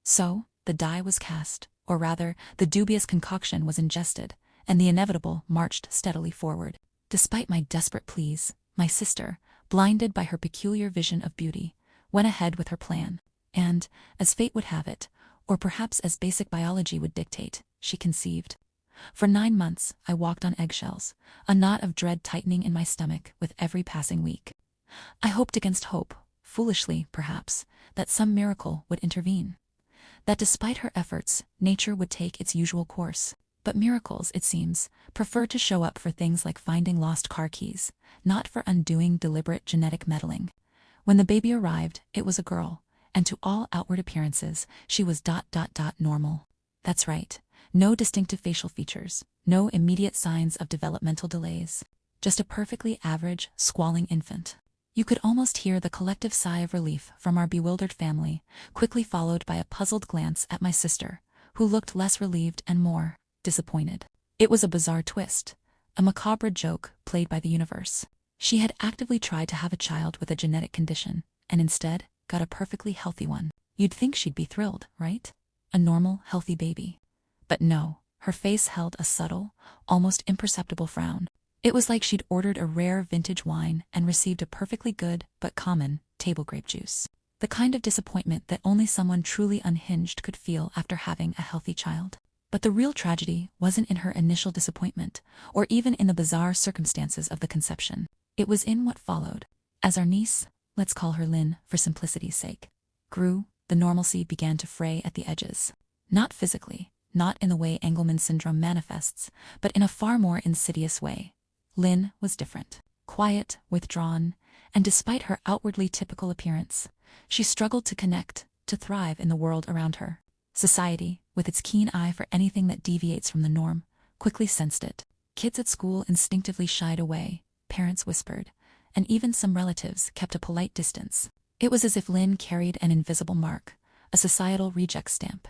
So, the die was cast, or rather, the dubious concoction was ingested, and the inevitable marched steadily forward. Despite my desperate pleas, my sister, blinded by her peculiar vision of beauty, went ahead with her plan. And, as fate would have it, or perhaps as basic biology would dictate, she conceived. For 9 months, I walked on eggshells, a knot of dread tightening in my stomach with every passing week. I hoped against hope, foolishly, perhaps, that some miracle would intervene. That despite her efforts, nature would take its usual course. But miracles, it seems, prefer to show up for things like finding lost car keys, not for undoing deliberate genetic meddling. When the baby arrived, it was a girl, and to all outward appearances, she was normal. That's right, no distinctive facial features, no immediate signs of developmental delays. Just a perfectly average, squalling infant. You could almost hear the collective sigh of relief from our bewildered family, quickly followed by a puzzled glance at my sister, who looked less relieved and more disappointed. It was a bizarre twist, a macabre joke played by the universe. She had actively tried to have a child with a genetic condition, and instead got a perfectly healthy one. You'd think she'd be thrilled, right? A normal, healthy baby. But no, her face held a subtle, almost imperceptible frown. It was like she'd ordered a rare vintage wine and received a perfectly good, but common, table grape juice. The kind of disappointment that only someone truly unhinged could feel after having a healthy child. But the real tragedy wasn't in her initial disappointment, or even in the bizarre circumstances of the conception. It was in what followed. As our niece, let's call her Lynn for simplicity's sake, grew, the normalcy began to fray at the edges. Not physically, not in the way Engelmann syndrome manifests, but in a far more insidious way. Lynn was different. Quiet, withdrawn, and despite her outwardly typical appearance, she struggled to connect, to thrive in the world around her. Society, with its keen eye for anything that deviates from the norm, quickly sensed it. Kids at school instinctively shied away, parents whispered, and even some relatives kept a polite distance. It was as if Lynn carried an invisible mark, a societal reject stamp,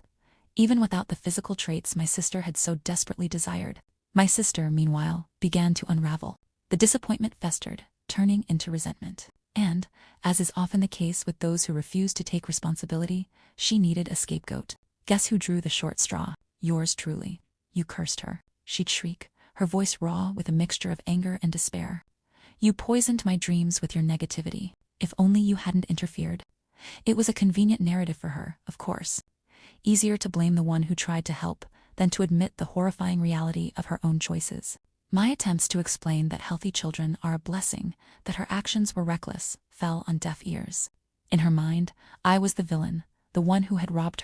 even without the physical traits my sister had so desperately desired. My sister, meanwhile, began to unravel. The disappointment festered, turning into resentment. And, as is often the case with those who refuse to take responsibility, she needed a scapegoat. Guess who drew the short straw? Yours truly. You cursed her, she'd shriek, her voice raw with a mixture of anger and despair. You poisoned my dreams with your negativity. If only you hadn't interfered. It was a convenient narrative for her, of course. Easier to blame the one who tried to help than to admit the horrifying reality of her own choices. My attempts to explain that healthy children are a blessing, that her actions were reckless, fell on deaf ears. In her mind, I was the villain, the one who had robbed